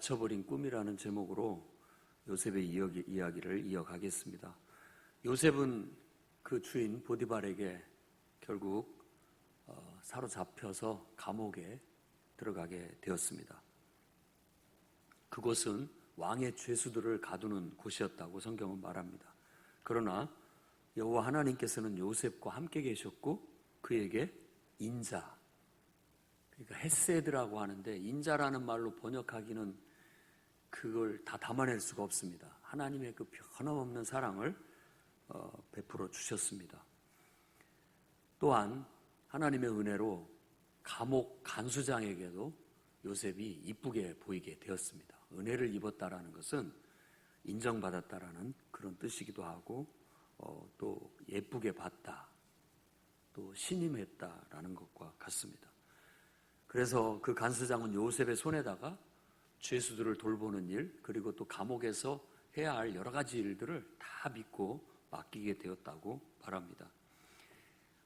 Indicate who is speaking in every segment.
Speaker 1: 갇혀버린 꿈이라는 제목으로 요셉의 이야기를 이어가겠습니다. 요셉은 그 주인 보디발에게 결국 사로잡혀서 감옥에 들어가게 되었습니다. 그곳은 왕의 죄수들을 가두는 곳이었다고 성경은 말합니다. 그러나 여호와 하나님께서는 요셉과 함께 계셨고 그에게 인자, 그러니까 헤세드라고 하는데 인자라는 말로 번역하기는 그걸 다 담아낼 수가 없습니다. 하나님의 그 변함없는 사랑을 베풀어 주셨습니다. 또한 하나님의 은혜로 감옥 간수장에게도 요셉이 이쁘게 보이게 되었습니다. 은혜를 입었다라는 것은 인정받았다라는 그런 뜻이기도 하고 또 예쁘게 봤다, 또 신임했다라는 것과 같습니다. 그래서 그 간수장은 요셉의 손에다가 죄수들을 돌보는 일, 그리고 또 감옥에서 해야 할 여러 가지 일들을 다 믿고 맡기게 되었다고 말합니다.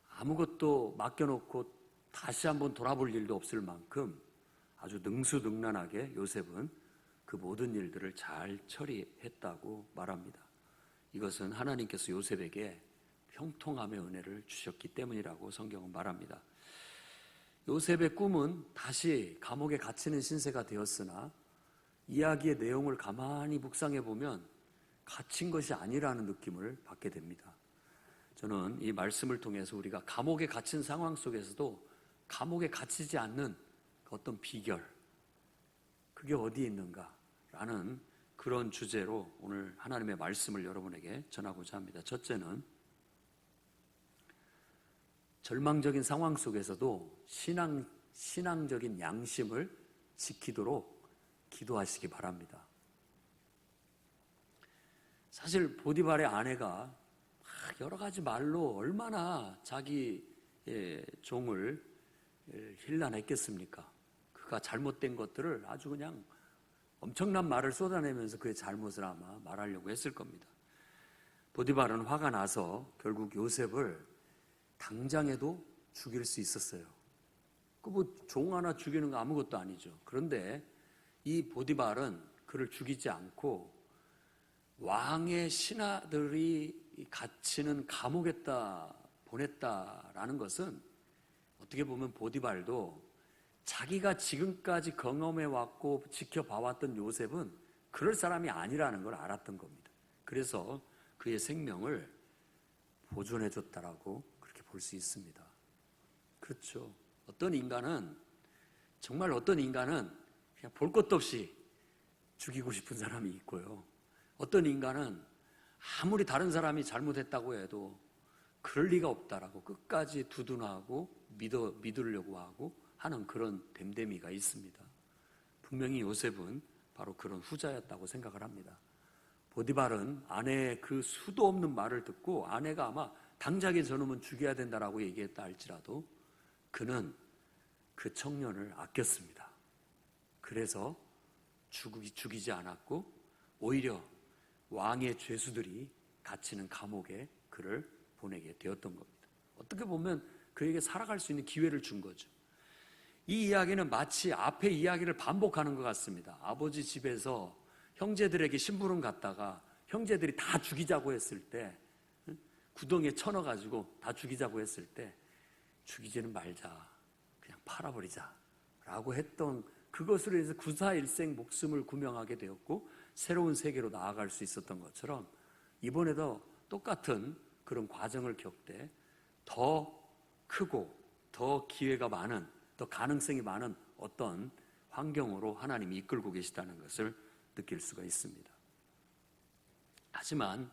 Speaker 1: 아무것도 맡겨놓고 다시 한번 돌아볼 일도 없을 만큼 아주 능수능란하게 요셉은 그 모든 일들을 잘 처리했다고 말합니다. 이것은 하나님께서 요셉에게 형통함의 은혜를 주셨기 때문이라고 성경은 말합니다. 요셉의 꿈은 다시 감옥에 갇히는 신세가 되었으나 이야기의 내용을 가만히 묵상해 보면 갇힌 것이 아니라는 느낌을 받게 됩니다. 저는 이 말씀을 통해서 우리가 감옥에 갇힌 상황 속에서도 감옥에 갇히지 않는 어떤 비결, 그게 어디에 있는가라는 그런 주제로 오늘 하나님의 말씀을 여러분에게 전하고자 합니다. 첫째는 절망적인 상황 속에서도 신앙적인 양심을 지키도록 기도하시기 바랍니다. 사실 보디발의 아내가 여러 가지 말로 얼마나 자기의 종을 힐난했겠습니까? 그가 잘못된 것들을 아주 그냥 엄청난 말을 쏟아내면서 그의 잘못을 아마 말하려고 했을 겁니다. 보디발은 화가 나서 결국 요셉을 당장에도 죽일 수 있었어요. 그 종 하나 죽이는 거 아무것도 아니죠. 그런데 이 보디발은 그를 죽이지 않고 왕의 신하들이 갇히는 감옥에다 보냈다라는 것은 어떻게 보면 보디발도 자기가 지금까지 경험해왔고 지켜봐왔던 요셉은 그럴 사람이 아니라는 걸 알았던 겁니다. 그래서 그의 생명을 보존해줬다라고 그렇게 볼 수 있습니다. 그렇죠. 정말 어떤 인간은 그냥 볼 것도 없이 죽이고 싶은 사람이 있고요. 어떤 인간은 아무리 다른 사람이 잘못했다고 해도 그럴 리가 없다라고 끝까지 두둔하고 믿으려고 하고 하는 그런 됨됨이가 있습니다. 분명히 요셉은 바로 그런 후자였다고 생각을 합니다. 보디발은 아내의 그 수도 없는 말을 듣고 아내가 아마 당장에 저놈은 죽여야 된다라고 얘기했다 할지라도 그는 그 청년을 아꼈습니다. 그래서 죽이지 않았고 오히려 왕의 죄수들이 갇히는 감옥에 그를 보내게 되었던 겁니다. 어떻게 보면 그에게 살아갈 수 있는 기회를 준 거죠. 이 이야기는 마치 앞의 이야기를 반복하는 것 같습니다. 아버지 집에서 형제들에게 심부름 갔다가 형제들이 다 죽이자고 했을 때 구덩이에 쳐넣어가지고 다 죽이자고 했을 때 죽이지는 말자, 그냥 팔아버리자 라고 했던 그것으로 해서 구사일생 목숨을 구명하게 되었고 새로운 세계로 나아갈 수 있었던 것처럼 이번에도 똑같은 그런 과정을 겪되 더 크고 더 기회가 많은, 더 가능성이 많은 어떤 환경으로 하나님이 이끌고 계시다는 것을 느낄 수가 있습니다. 하지만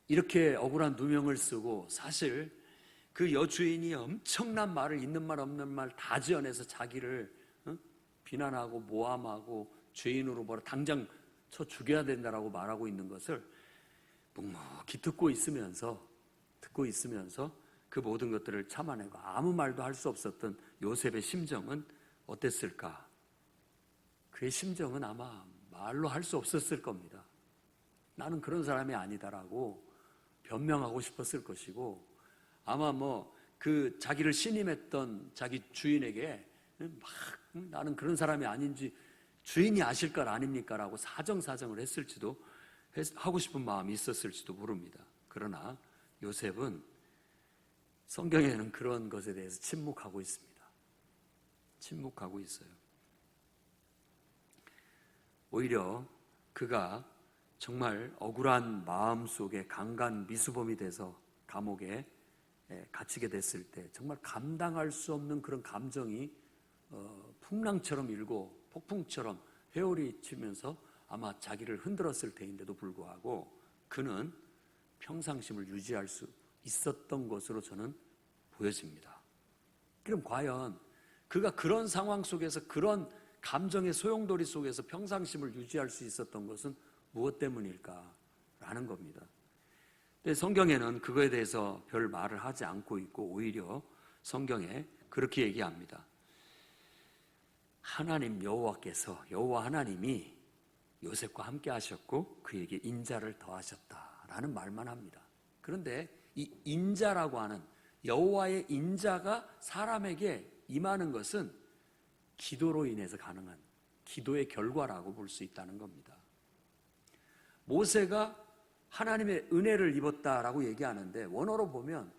Speaker 1: 이렇게 억울한 누명을 쓰고 사실 그 여주인이 엄청난 말을 있는 말 없는 말 다 지어내서 자기를 비난하고 모함하고 죄인으로 뭐라 당장 쳐 죽여야 된다라고 말하고 있는 것을 묵묵히 듣고 있으면서 그 모든 것들을 참아내고 아무 말도 할 수 없었던 요셉의 심정은 어땠을까? 그의 심정은 아마 말로 할 수 없었을 겁니다. 나는 그런 사람이 아니다라고 변명하고 싶었을 것이고 아마 그 자기를 신임했던 자기 주인에게 막 나는 그런 사람이 아닌지 주인이 아실 것 아닙니까? 라고 사정사정을 했을지도, 하고 싶은 마음이 있었을지도 모릅니다. 그러나 요셉은 성경에는 그런 것에 대해서 침묵하고 있습니다. 침묵하고 있어요. 오히려 그가 정말 억울한 마음 속에 강간 미수범이 돼서 감옥에 갇히게 됐을 때 정말 감당할 수 없는 그런 감정이 풍랑처럼 일고 폭풍처럼 회오리 치면서 아마 자기를 흔들었을 테인데도 불구하고 그는 평상심을 유지할 수 있었던 것으로 저는 보여집니다. 그럼 과연 그가 그런 상황 속에서, 그런 감정의 소용돌이 속에서 평상심을 유지할 수 있었던 것은 무엇 때문일까라는 겁니다. 근데 성경에는 그거에 대해서 별 말을 하지 않고 있고 오히려 성경에 그렇게 얘기합니다. 하나님 여호와께서, 여호와 하나님이 요셉과 함께 하셨고 그에게 인자를 더하셨다라는 말만 합니다. 그런데 이 인자라고 하는 여호와의 인자가 사람에게 임하는 것은 기도로 인해서 가능한 기도의 결과라고 볼 수 있다는 겁니다. 모세가 하나님의 은혜를 입었다라고 얘기하는데 원어로 보면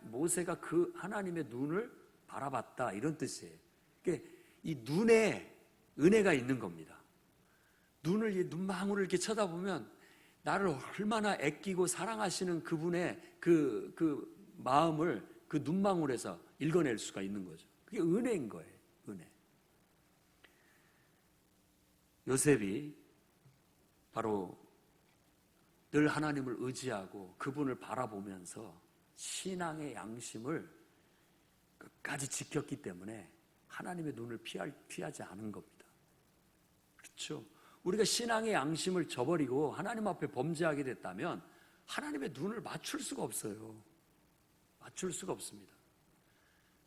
Speaker 1: 모세가 그 하나님의 눈을 바라봤다 이런 뜻이에요. 그러니까 이 눈에 은혜가 있는 겁니다. 눈망울을 이렇게 쳐다보면 나를 얼마나 아끼고 사랑하시는 그분의 그 마음을 그 눈망울에서 읽어낼 수가 있는 거죠. 그게 은혜인 거예요. 은혜. 요셉이 바로 늘 하나님을 의지하고 그분을 바라보면서 신앙의 양심을 끝까지 지켰기 때문에 하나님의 눈을 피하지 않은 겁니다. 그렇죠? 우리가 신앙의 양심을 저버리고 하나님 앞에 범죄하게 됐다면 하나님의 눈을 맞출 수가 없어요. 맞출 수가 없습니다.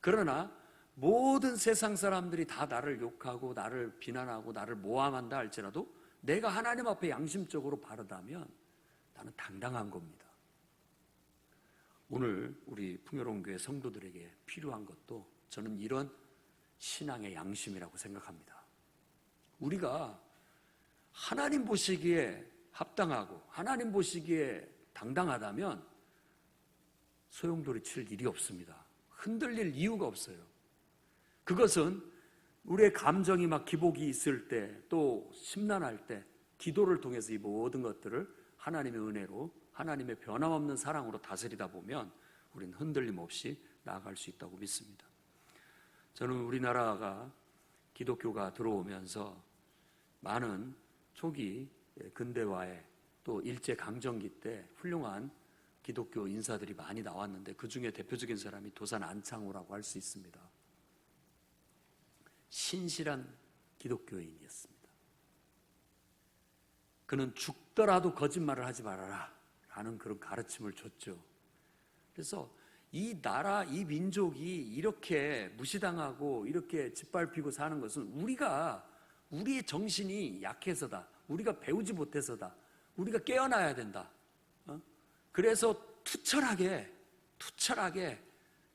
Speaker 1: 그러나 모든 세상 사람들이 다 나를 욕하고 나를 비난하고 나를 모함한다 할지라도 내가 하나님 앞에 양심적으로 바르다면 나는 당당한 겁니다. 오늘 우리 풍요로운 교회 성도들에게 필요한 것도 저는 이런 신앙의 양심이라고 생각합니다. 우리가 하나님 보시기에 합당하고 하나님 보시기에 당당하다면 소용돌이 칠 일이 없습니다. 흔들릴 이유가 없어요. 그것은 우리의 감정이 막 기복이 있을 때, 또 심란할 때 기도를 통해서 이 모든 것들을 하나님의 은혜로, 하나님의 변함없는 사랑으로 다스리다 보면 우리는 흔들림 없이 나아갈 수 있다고 믿습니다. 저는 우리나라가 기독교가 들어오면서 많은 초기 근대화에 또 일제강점기 때 훌륭한 기독교 인사들이 많이 나왔는데 그 중에 대표적인 사람이 도산 안창호라고 할 수 있습니다. 신실한 기독교인이었습니다. 그는 죽더라도 거짓말을 하지 말아라 라는 그런 가르침을 줬죠. 그래서 이 나라, 이 민족이 이렇게 무시당하고 이렇게 짓밟히고 사는 것은 우리의 정신이 약해서다. 우리가 배우지 못해서다. 우리가 깨어나야 된다. 그래서 투철하게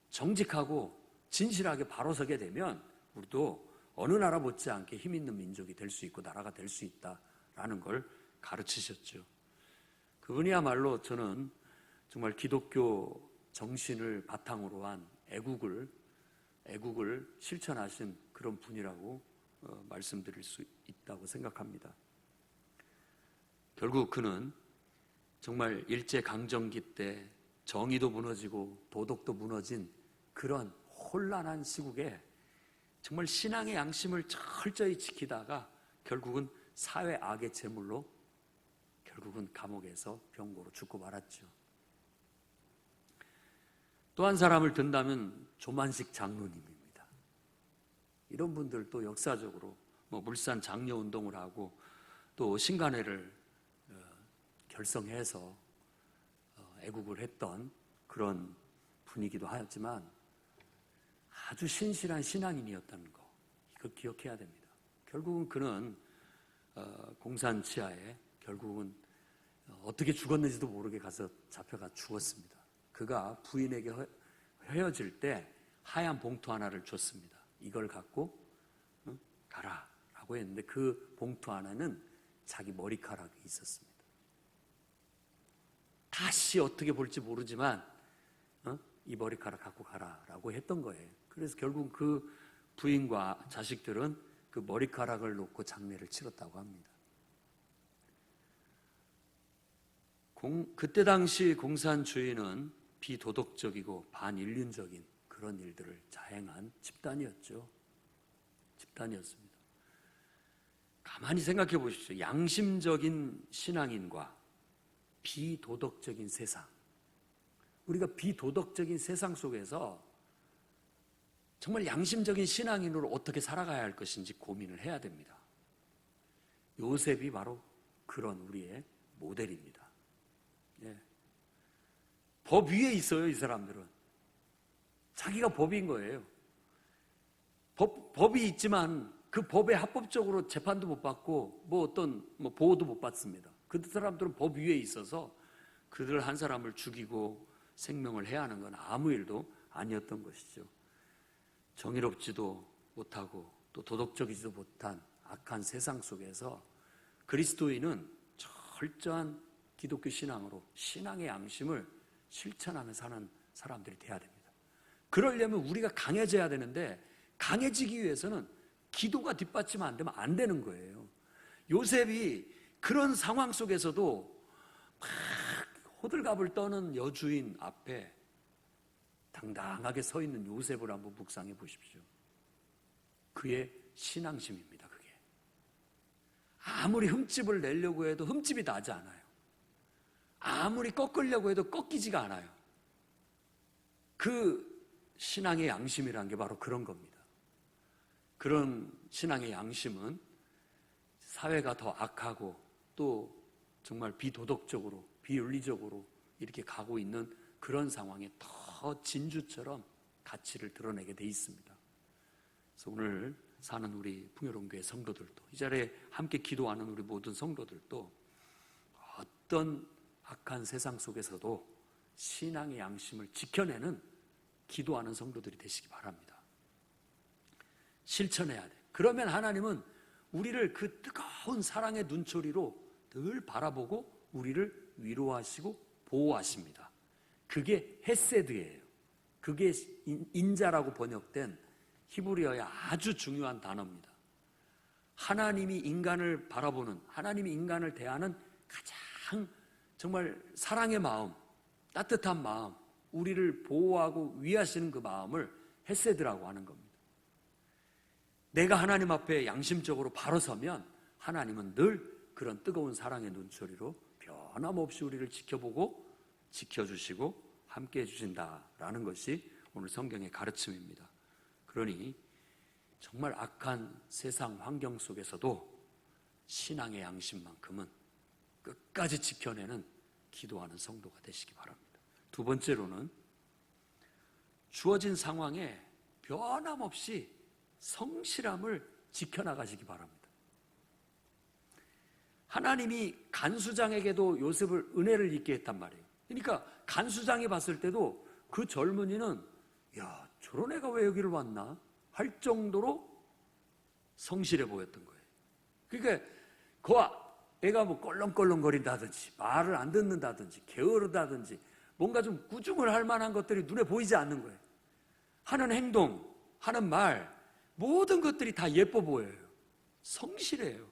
Speaker 1: 정직하고 진실하게 바로 서게 되면 우리도 어느 나라 못지않게 힘 있는 민족이 될 수 있고 나라가 될 수 있다라는 걸 가르치셨죠. 그분이야말로 저는 정말 기독교 정신을 바탕으로 한 애국을 실천하신 그런 분이라고 말씀드릴 수 있다고 생각합니다. 결국 그는 정말 일제강점기 때 정의도 무너지고 도덕도 무너진 그런 혼란한 시국에 정말 신앙의 양심을 철저히 지키다가 결국은 사회 악의 제물로 결국은 감옥에서 병고로 죽고 말았죠. 또 한 사람을 든다면 조만식 장로님입니다. 이런 분들도 역사적으로 물산 장려 운동을 하고 또 신간회를 결성해서 애국을 했던 그런 분이기도 하지만 아주 신실한 신앙인이었다는 거, 이거 기억해야 됩니다. 결국은 그는 공산 치하에 결국은 어떻게 죽었는지도 모르게 가서 잡혀가 죽었습니다. 그가 부인에게 헤어질 때 하얀 봉투 하나를 줬습니다. 이걸 갖고 가라 라고 했는데 그 봉투 안에는 자기 머리카락이 있었습니다. 다시 어떻게 볼지 모르지만 이 머리카락 갖고 가라라고 했던 거예요. 그래서 결국 그 부인과 자식들은 그 머리카락을 놓고 장례를 치렀다고 합니다. 그때 당시 공산주의는 비도덕적이고 반인륜적인 그런 일들을 자행한 집단이었습니다. 가만히 생각해 보십시오. 양심적인 신앙인과 비도덕적인 세상. 우리가 비도덕적인 세상 속에서 정말 양심적인 신앙인으로 어떻게 살아가야 할 것인지 고민을 해야 됩니다. 요셉이 바로 그런 우리의 모델입니다. 예. 법 위에 있어요, 이 사람들은. 자기가 법인 거예요. 법이 있지만 그 법에 합법적으로 재판도 못 받고 어떤 보호도 못 받습니다. 그 사람들은 법 위에 있어서 그들 한 사람을 죽이고 생명을 해야 하는 건 아무 일도 아니었던 것이죠. 정의롭지도 못하고 또 도덕적이지도 못한 악한 세상 속에서 그리스도인은 철저한 기독교 신앙으로 신앙의 양심을 실천하며 사는 사람들이 돼야 됩니다. 그러려면 우리가 강해져야 되는데 강해지기 위해서는 기도가 뒷받침 안 되면 안 되는 거예요. 요셉이 그런 상황 속에서도 막 호들갑을 떠는 여주인 앞에 당당하게 서 있는 요셉을 한번 묵상해 보십시오. 그의 신앙심입니다. 그게 아무리 흠집을 내려고 해도 흠집이 나지 않아요. 아무리 꺾으려고 해도 꺾이지가 않아요. 그 신앙의 양심이라는 게 바로 그런 겁니다. 그런 신앙의 양심은 사회가 더 악하고 또 정말 비도덕적으로 비윤리적으로 이렇게 가고 있는 그런 상황에 더 진주처럼 가치를 드러내게 돼 있습니다. 그래서 오늘 사는 우리 풍요로운교회 성도들도, 이 자리에 함께 기도하는 우리 모든 성도들도 어떤 악한 세상 속에서도 신앙의 양심을 지켜내는 기도하는 성도들이 되시기 바랍니다. 실천해야 돼. 그러면 하나님은 우리를 그 뜨거운 사랑의 눈초리로 늘 바라보고 우리를 위로하시고 보호하십니다. 그게 헤세드예요. 그게 인자라고 번역된 히브리어의 아주 중요한 단어입니다. 하나님이 인간을 바라보는, 하나님이 인간을 대하는 가장 정말 사랑의 마음, 따뜻한 마음, 우리를 보호하고 위하시는 그 마음을 헤세드라고 하는 겁니다. 내가 하나님 앞에 양심적으로 바로 서면 하나님은 늘 그런 뜨거운 사랑의 눈초리로 변함없이 우리를 지켜보고 지켜주시고 함께 해주신다라는 것이 오늘 성경의 가르침입니다. 그러니 정말 악한 세상 환경 속에서도 신앙의 양심만큼은 끝까지 지켜내는 기도하는 성도가 되시기 바랍니다. 두 번째로는 주어진 상황에 변함없이 성실함을 지켜나가시기 바랍니다. 하나님이 간수장에게도 요셉을 은혜를 입게 했단 말이에요. 그러니까 간수장이 봤을 때도 그 젊은이는 야, 저런 애가 왜 여기를 왔나 할 정도로 성실해 보였던 거예요. 그러니까 그 애가 뭐 껄렁껄렁거린다든지 말을 안 듣는다든지 게으르다든지 뭔가 좀 꾸중을 할 만한 것들이 눈에 보이지 않는 거예요. 하는 행동, 하는 말, 모든 것들이 다 예뻐 보여요. 성실해요.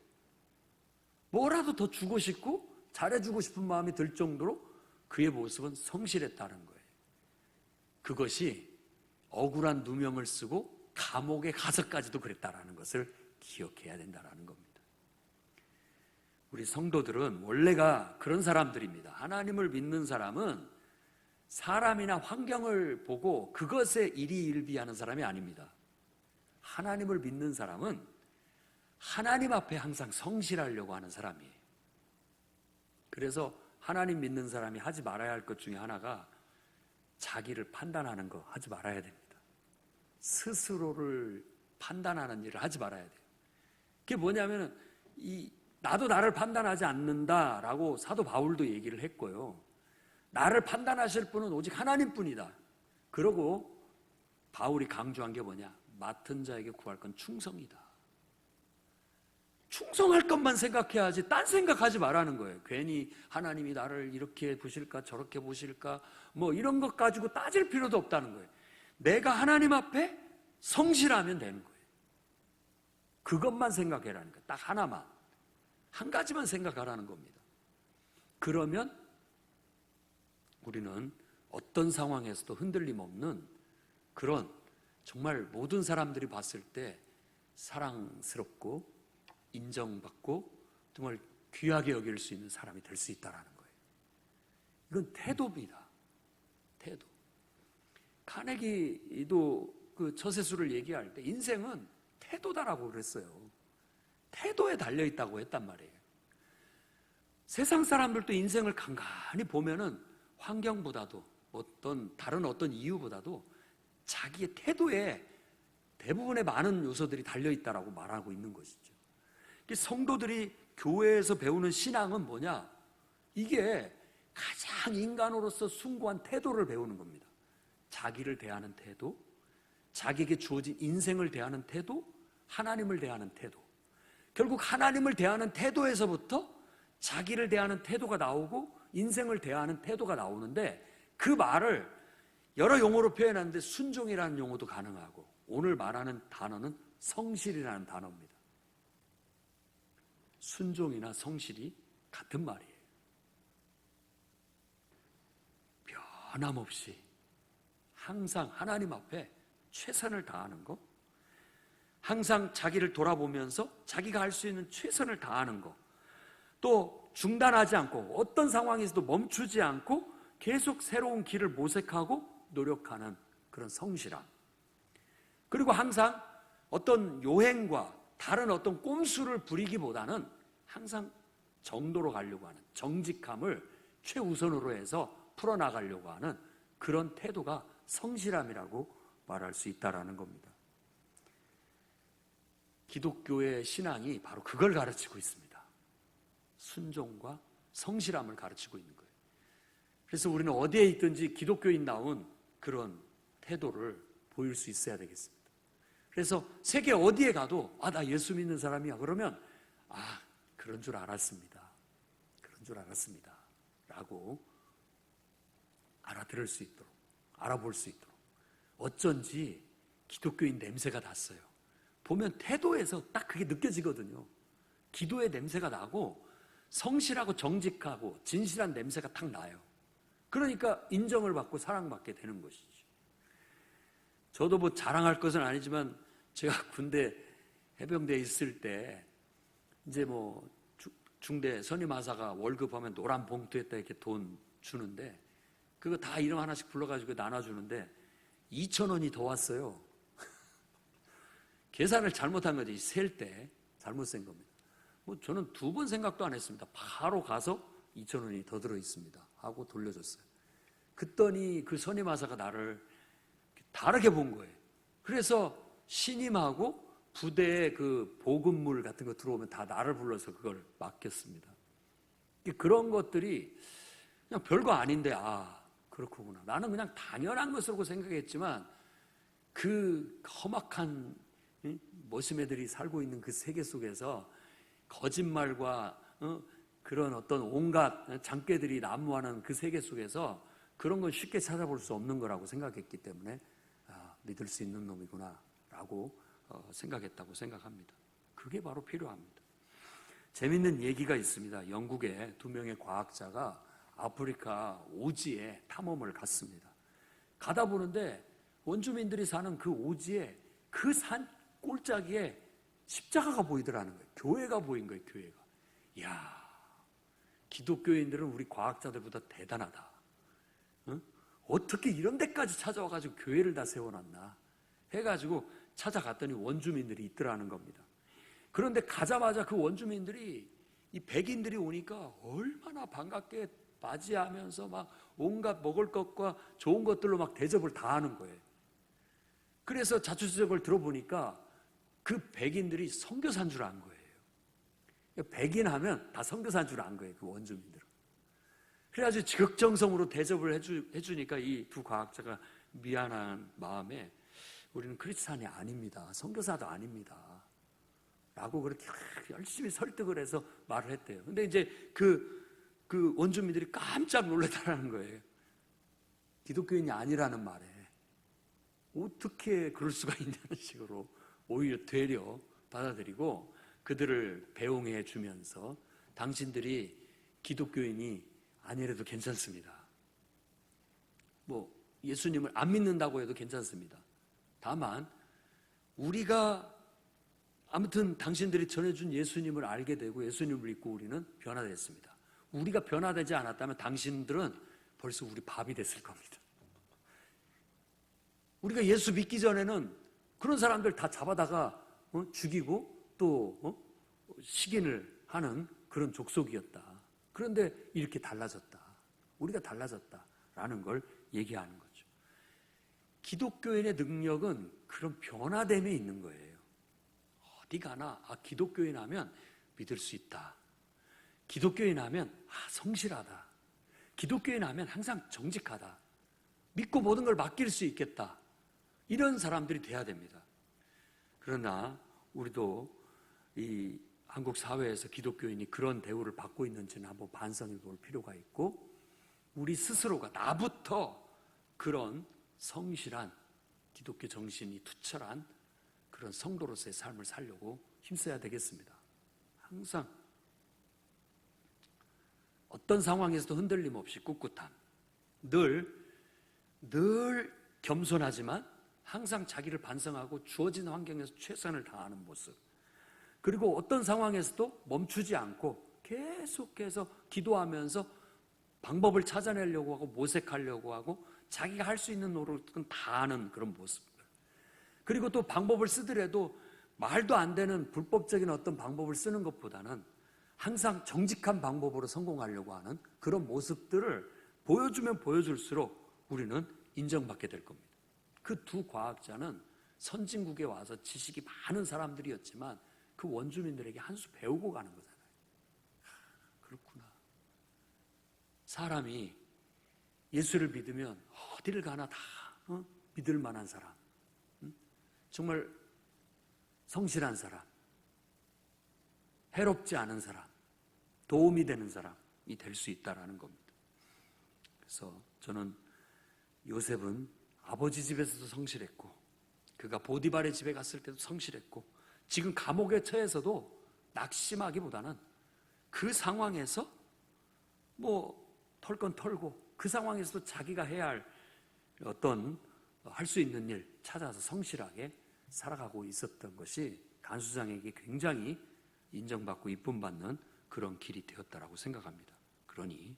Speaker 1: 뭐라도 더 주고 싶고 잘해주고 싶은 마음이 들 정도로 그의 모습은 성실했다는 거예요. 그것이 억울한 누명을 쓰고 감옥에 가서까지도 그랬다라는 것을 기억해야 된다는 겁니다. 우리 성도들은 원래가 그런 사람들입니다. 하나님을 믿는 사람은 사람이나 환경을 보고 그것에 일희일비하는 사람이 아닙니다. 하나님을 믿는 사람은 하나님 앞에 항상 성실하려고 하는 사람이에요. 그래서 하나님 믿는 사람이 하지 말아야 할 것 중에 하나가 자기를 판단하는 거 하지 말아야 됩니다. 스스로를 판단하는 일을 하지 말아야 돼요. 그게 뭐냐면은 나도 나를 판단하지 않는다라고 사도 바울도 얘기를 했고요. 나를 판단하실 분은 오직 하나님뿐이다. 그러고 바울이 강조한 게 뭐냐? 맡은 자에게 구할 건 충성이다. 충성할 것만 생각해야지 딴 생각하지 말라는 거예요. 괜히 하나님이 나를 이렇게 보실까 저렇게 보실까 뭐 이런 것 가지고 따질 필요도 없다는 거예요. 내가 하나님 앞에 성실하면 되는 거예요. 그것만 생각해라는 거예요. 딱 하나만, 한 가지만 생각하라는 겁니다. 그러면 우리는 어떤 상황에서도 흔들림 없는 그런 정말 모든 사람들이 봤을 때 사랑스럽고 인정받고 정말 귀하게 여길 수 있는 사람이 될 수 있다는 거예요. 이건 태도입니다. 태도. 카네기도 그 처세술을 얘기할 때 인생은 태도다라고 그랬어요. 태도에 달려있다고 했단 말이에요. 세상 사람들도 인생을 간간히 보면은 환경보다도 다른 어떤 이유보다도 자기의 태도에 대부분의 많은 요소들이 달려있다라고 말하고 있는 것이죠. 성도들이 교회에서 배우는 신앙은 뭐냐? 이게 가장 인간으로서 숭고한 태도를 배우는 겁니다. 자기를 대하는 태도, 자기에게 주어진 인생을 대하는 태도, 하나님을 대하는 태도. 결국 하나님을 대하는 태도에서부터 자기를 대하는 태도가 나오고 인생을 대하는 태도가 나오는데 그 말을 여러 용어로 표현하는데 순종이라는 용어도 가능하고 오늘 말하는 단어는 성실이라는 단어입니다. 순종이나 성실이 같은 말이에요. 변함없이 항상 하나님 앞에 최선을 다하는 것, 항상 자기를 돌아보면서 자기가 할 수 있는 최선을 다하는 것, 또 중단하지 않고 어떤 상황에서도 멈추지 않고 계속 새로운 길을 모색하고 노력하는 그런 성실함, 그리고 항상 어떤 요행과 다른 어떤 꼼수를 부리기보다는 항상 정도로 가려고 하는 정직함을 최우선으로 해서 풀어나가려고 하는 그런 태도가 성실함이라고 말할 수 있다는 겁니다. 기독교의 신앙이 바로 그걸 가르치고 있습니다. 순종과 성실함을 가르치고 있는 거예요. 그래서 우리는 어디에 있든지 기독교인다운 그런 태도를 보일 수 있어야 되겠습니다. 그래서 세계 어디에 가도 나 예수 믿는 사람이야 그러면 그런 줄 알았습니다. 그런 줄 알았습니다. 라고 알아들을 수 있도록, 알아볼 수 있도록 어쩐지 기독교인 냄새가 났어요. 보면 태도에서 딱 그게 느껴지거든요. 기도의 냄새가 나고 성실하고 정직하고 진실한 냄새가 탁 나요. 그러니까 인정을 받고 사랑받게 되는 것이죠. 저도 뭐 자랑할 것은 아니지만 제가 군대 해병대에 있을 때 이제 뭐 중대 선임하사가 월급하면 노란 봉투에다 이렇게 돈 주는데 그거 다 이름 하나씩 불러가지고 나눠주는데 2,000원이 더 왔어요. 계산을 잘못한 거지. 셀 때 잘못 센 겁니다. 뭐 저는 2번 생각도 안 했습니다. 바로 가서 2,000원이 더 들어 있습니다 하고 돌려줬어요. 그랬더니 그 선임하사가 나를 다르게 본 거예요. 그래서 신임하고 부대에 그 보급물 같은 거 들어오면 다 나를 불러서 그걸 맡겼습니다. 그런 것들이 그냥 별거 아닌데 그렇구나. 나는 그냥 당연한 것으로 생각했지만 그 험악한 머시매들이 살고 있는 그 세계 속에서 거짓말과 그런 어떤 온갖 장깨들이 난무하는 그 세계 속에서 그런 건 쉽게 찾아볼 수 없는 거라고 생각했기 때문에 믿을 수 있는 놈이구나 라고 생각했다고 생각합니다. 그게 바로 필요합니다. 재밌는 얘기가 있습니다. 영국의 2명의 과학자가 아프리카 오지에 탐험을 갔습니다. 가다 보는데 원주민들이 사는 그 오지에 그 산 꼴짜기에 십자가가 보이더라는 거예요. 교회가 보인 거예요. 교회가. 이야, 기독교인들은 우리 과학자들보다 대단하다. 어떻게 이런 데까지 찾아와가지고 교회를 다 세워놨나 해가지고 찾아갔더니 원주민들이 있더라는 겁니다. 그런데 가자마자 그 원주민들이 이 백인들이 오니까 얼마나 반갑게 맞이하면서 막 온갖 먹을 것과 좋은 것들로 막 대접을 다 하는 거예요. 그래서 자초지적을 들어보니까 그 백인들이 선교사인 줄 안 거예요. 백인 하면 다 선교사인 줄 안 거예요. 그 원주민들은. 그래가지고 지극정성으로 대접을 해주니까 이 2 과학자가 미안한 마음에 우리는 크리스찬이 아닙니다. 선교사도 아닙니다. 라고 그렇게 열심히 설득을 해서 말을 했대요. 근데 이제 그 원주민들이 깜짝 놀랐다는 거예요. 기독교인이 아니라는 말에 어떻게 그럴 수가 있냐는 식으로 오히려 되려 받아들이고 그들을 배웅해 주면서 당신들이 기독교인이 아니라도 괜찮습니다. 뭐 예수님을 안 믿는다고 해도 괜찮습니다. 다만 우리가 아무튼 당신들이 전해준 예수님을 알게 되고 예수님을 믿고 우리는 변화됐습니다. 우리가 변화되지 않았다면 당신들은 벌써 우리 밥이 됐을 겁니다. 우리가 예수 믿기 전에는 그런 사람들 다 잡아다가 죽이고 또 식인을 하는 그런 족속이었다. 그런데 이렇게 달라졌다. 우리가 달라졌다라는 걸 얘기하는 거죠. 기독교인의 능력은 그런 변화됨에 있는 거예요. 어디 가나 기독교인 하면 믿을 수 있다. 기독교인 하면 성실하다. 기독교인 하면 항상 정직하다. 믿고 모든 걸 맡길 수 있겠다. 이런 사람들이 돼야 됩니다. 그러나 우리도 이 한국 사회에서 기독교인이 그런 대우를 받고 있는지는 한번 반성해 볼 필요가 있고 우리 스스로가 나부터 그런 성실한 기독교 정신이 투철한 그런 성도로서의 삶을 살려고 힘써야 되겠습니다. 항상 어떤 상황에서도 흔들림 없이 꿋꿋함, 늘 겸손하지만 항상 자기를 반성하고 주어진 환경에서 최선을 다하는 모습, 그리고 어떤 상황에서도 멈추지 않고 계속해서 기도하면서 방법을 찾아내려고 하고 모색하려고 하고 자기가 할 수 있는 노력은 다 하는 그런 모습. 그리고 또 방법을 쓰더라도 말도 안 되는 불법적인 어떤 방법을 쓰는 것보다는 항상 정직한 방법으로 성공하려고 하는 그런 모습들을 보여주면 보여줄수록 우리는 인정받게 될 겁니다. 그 두 과학자는 선진국에 와서 지식이 많은 사람들이었지만 그 원주민들에게 한 수 배우고 가는 거잖아요. 그렇구나. 사람이 예수를 믿으면 어디를 가나 다 믿을 만한 사람, 정말 성실한 사람, 해롭지 않은 사람, 도움이 되는 사람이 될 수 있다는 겁니다. 그래서 저는 요셉은 아버지 집에서도 성실했고 그가 보디발의 집에 갔을 때도 성실했고 지금 감옥에 처해서도 낙심하기보다는 그 상황에서 털 건 털고 그 상황에서도 자기가 해야 할 어떤 할 수 있는 일 찾아서 성실하게 살아가고 있었던 것이 간수장에게 굉장히 인정받고 이쁨받는 그런 길이 되었다라고 생각합니다. 그러니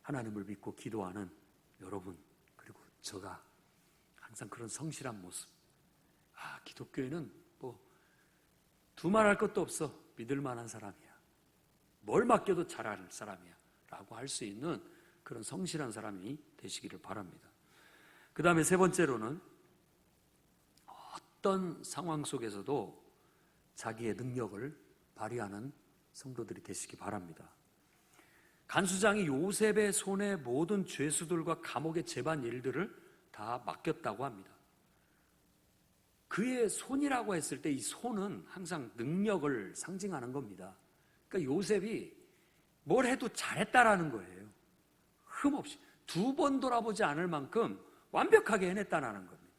Speaker 1: 하나님을 믿고 기도하는 여러분 그리고 제가 항상 그런 성실한 모습, 기독교인은 두말할 것도 없어 믿을 만한 사람이야, 뭘 맡겨도 잘할 사람이야 라고 할 수 있는 그런 성실한 사람이 되시기를 바랍니다. 그 다음에 세 번째로는 어떤 상황 속에서도 자기의 능력을 발휘하는 성도들이 되시기 바랍니다. 간수장이 요셉의 손에 모든 죄수들과 감옥의 재반 일들을 다 맡겼다고 합니다. 그의 손이라고 했을 때 이 손은 항상 능력을 상징하는 겁니다. 그러니까 요셉이 뭘 해도 잘했다라는 거예요. 흠없이 두 번 돌아보지 않을 만큼 완벽하게 해냈다는 겁니다.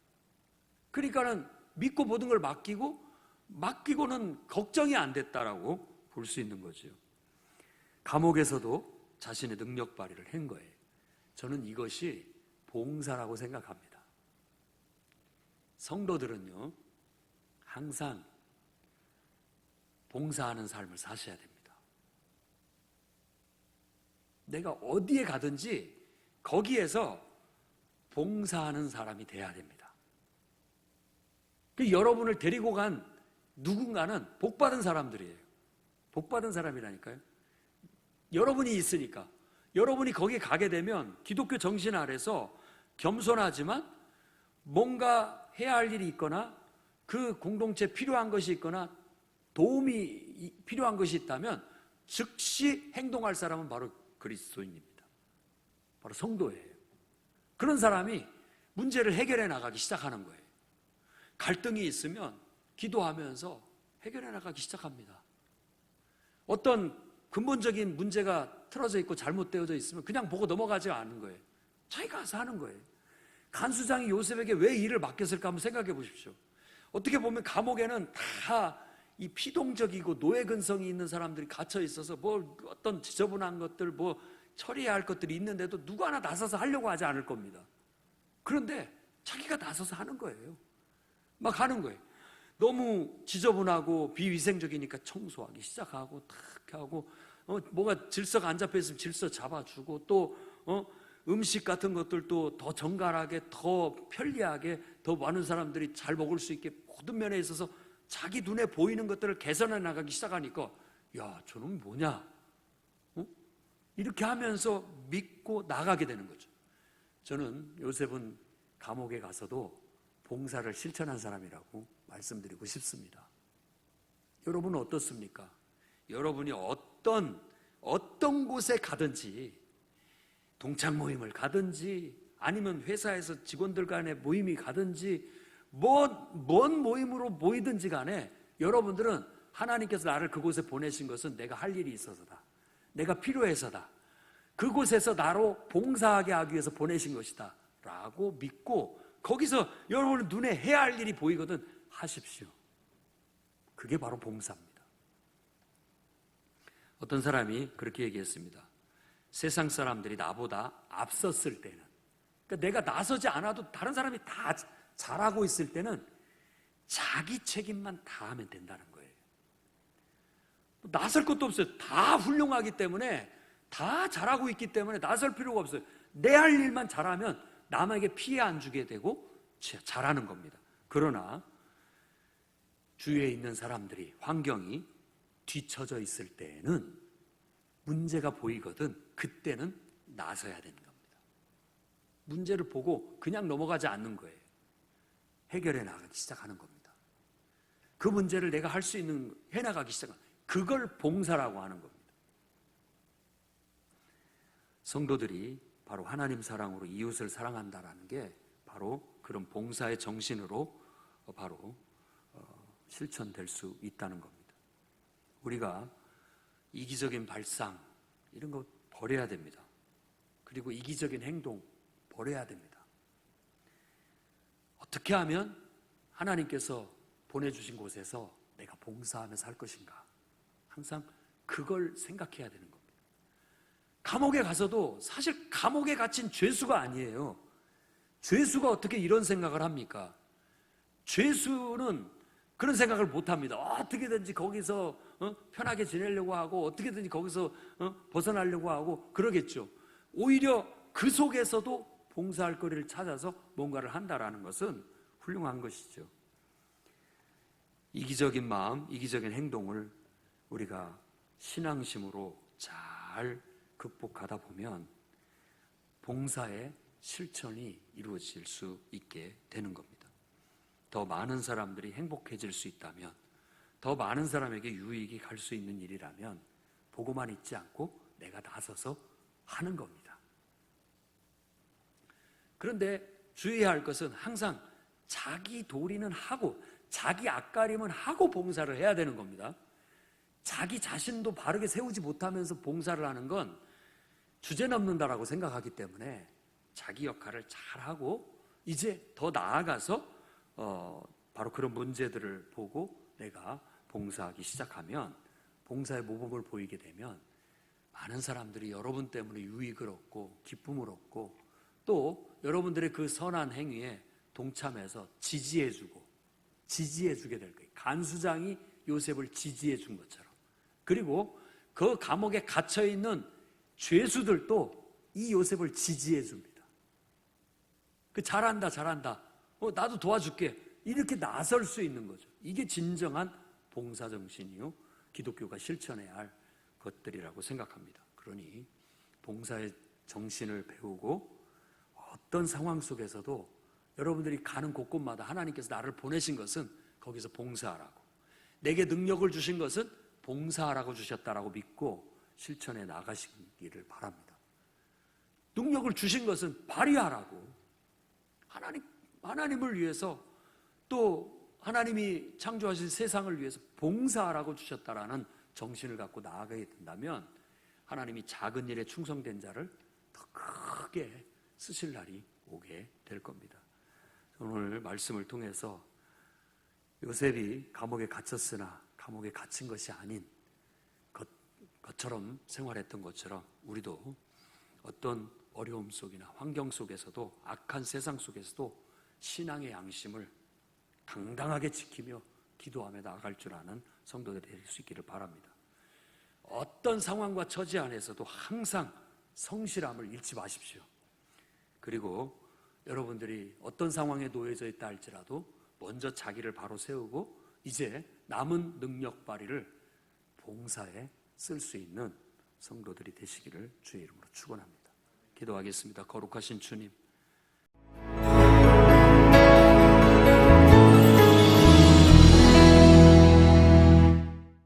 Speaker 1: 그러니까는 믿고 모든 걸 맡기고는 걱정이 안 됐다라고 볼 수 있는 거죠. 감옥에서도 자신의 능력 발휘를 한 거예요. 저는 이것이 봉사라고 생각합니다. 성도들은요, 항상 봉사하는 삶을 사셔야 됩니다. 내가 어디에 가든지 거기에서 봉사하는 사람이 돼야 됩니다. 여러분을 데리고 간 누군가는 복받은 사람들이에요. 복받은 사람이라니까요. 여러분이 있으니까. 여러분이 거기에 가게 되면 기독교 정신 아래서 겸손하지만 뭔가 해야 할 일이 있거나 그 공동체에 필요한 것이 있거나 도움이 필요한 것이 있다면 즉시 행동할 사람은 바로 그리스도인입니다. 바로 성도예요. 그런 사람이 문제를 해결해 나가기 시작하는 거예요. 갈등이 있으면 기도하면서 해결해 나가기 시작합니다. 어떤 근본적인 문제가 틀어져 있고 잘못되어져 있으면 그냥 보고 넘어가지 않은 거예요. 자기가 가서 하는 거예요. 간수장이 요셉에게 왜 일을 맡겼을까 한번 생각해 보십시오. 어떻게 보면 감옥에는 다 이 피동적이고 노예 근성이 있는 사람들이 갇혀 있어서 뭐 어떤 지저분한 것들 뭐 처리해야 할 것들이 있는데도 누구 하나 나서서 하려고 하지 않을 겁니다. 그런데 자기가 나서서 하는 거예요. 막 하는 거예요. 너무 지저분하고 비위생적이니까 청소하기 시작하고 탁 하고 뭐가 질서가 안 잡혀 있으면 질서 잡아주고 또 음식 같은 것들도 더 정갈하게 더 편리하게 더 많은 사람들이 잘 먹을 수 있게 모든 면에 있어서 자기 눈에 보이는 것들을 개선해 나가기 시작하니까 야 저놈이 뭐냐 이렇게 하면서 믿고 나가게 되는 거죠. 저는 요셉은 감옥에 가서도 봉사를 실천한 사람이라고 말씀드리고 싶습니다. 여러분은 어떻습니까? 여러분이 어떤 곳에 가든지 동창 모임을 가든지 아니면 회사에서 직원들 간의 모임이 가든지 뭔 모임으로 모이든지 간에 여러분들은 하나님께서 나를 그곳에 보내신 것은 내가 할 일이 있어서다. 내가 필요해서다. 그곳에서 나로 봉사하게 하기 위해서 보내신 것이다 라고 믿고 거기서 여러분의 눈에 해야 할 일이 보이거든 하십시오. 그게 바로 봉사입니다. 어떤 사람이 그렇게 얘기했습니다. 세상 사람들이 나보다 앞섰을 때는, 그러니까 내가 나서지 않아도 다른 사람이 다 잘하고 있을 때는 자기 책임만 다 하면 된다는 거예요. 나설 것도 없어요. 다 훌륭하기 때문에 다 잘하고 있기 때문에 나설 필요가 없어요. 내 할 일만 잘하면 남에게 피해 안 주게 되고 잘하는 겁니다. 그러나 주위에 있는 사람들이 환경이 뒤처져 있을 때는 문제가 보이거든 그때는 나서야 되는 겁니다. 문제를 보고 그냥 넘어가지 않는 거예요. 해결해 나가기 시작하는 겁니다. 그 문제를 내가 할 수 있는 해나가기 시작하는 그걸 봉사라고 하는 겁니다. 성도들이 바로 하나님 사랑으로 이웃을 사랑한다라는 게 바로 그런 봉사의 정신으로 바로 실천될 수 있다는 겁니다. 우리가 이기적인 발상 이런 거 버려야 됩니다. 그리고 이기적인 행동 버려야 됩니다. 어떻게 하면 하나님께서 보내주신 곳에서 내가 봉사하며 살 것인가 항상 그걸 생각해야 되는 겁니다. 감옥에 가서도 사실 감옥에 갇힌 죄수가 아니에요. 죄수가 어떻게 이런 생각을 합니까? 죄수는 그런 생각을 못합니다. 어떻게든지 거기서 편하게 지내려고 하고 어떻게든지 거기서 벗어나려고 하고 그러겠죠. 오히려 그 속에서도 봉사할 거리를 찾아서 뭔가를 한다라는 것은 훌륭한 것이죠. 이기적인 마음, 이기적인 행동을 우리가 신앙심으로 잘 극복하다 보면 봉사의 실천이 이루어질 수 있게 되는 겁니다. 더 많은 사람들이 행복해질 수 있다면, 더 많은 사람에게 유익이 갈 수 있는 일이라면 보고만 있지 않고 내가 나서서 하는 겁니다. 그런데 주의해야 할 것은 항상 자기 도리는 하고 자기 앞가림은 하고 봉사를 해야 되는 겁니다. 자기 자신도 바르게 세우지 못하면서 봉사를 하는 건 주제넘는다라고 생각하기 때문에 자기 역할을 잘하고 이제 더 나아가서 바로 그런 문제들을 보고 내가 봉사하기 시작하면 봉사의 모범을 보이게 되면 많은 사람들이 여러분 때문에 유익을 얻고 기쁨을 얻고 또 여러분들의 그 선한 행위에 동참해서 지지해주게 될 거예요. 간수장이 요셉을 지지해 준 것처럼. 그리고 그 감옥에 갇혀있는 죄수들도 이 요셉을 지지해 줍니다. 잘한다 나도 도와줄게 이렇게 나설 수 있는 거죠. 이게 진정한 봉사정신이요 기독교가 실천해야 할 것들이라고 생각합니다. 그러니 봉사의 정신을 배우고 어떤 상황 속에서도 여러분들이 가는 곳곳마다 하나님께서 나를 보내신 것은 거기서 봉사하라고, 내게 능력을 주신 것은 봉사하라고 주셨다라고 믿고 실천해 나가시기를 바랍니다. 능력을 주신 것은 발휘하라고, 하나님을 위해서 또 하나님이 창조하신 세상을 위해서 봉사하라고 주셨다라는 정신을 갖고 나아가게 된다면 하나님이 작은 일에 충성된 자를 더 크게 쓰실 날이 오게 될 겁니다. 오늘 말씀을 통해서 요셉이 감옥에 갇혔으나 감옥에 갇힌 것이 아닌 것처럼 생활했던 것처럼 우리도 어떤 어려움 속이나 환경 속에서도 악한 세상 속에서도 신앙의 양심을 당당하게 지키며 기도하며 나아갈 줄 아는 성도들이 될 수 있기를 바랍니다. 어떤 상황과 처지 안에서도 항상 성실함을 잃지 마십시오. 그리고 여러분들이 어떤 상황에 놓여져 있다 할지라도 먼저 자기를 바로 세우고 이제 남은 능력 발휘를 봉사에 쓸 수 있는 성도들이 되시기를 주의 이름으로 축원합니다. 기도하겠습니다. 거룩하신 주님,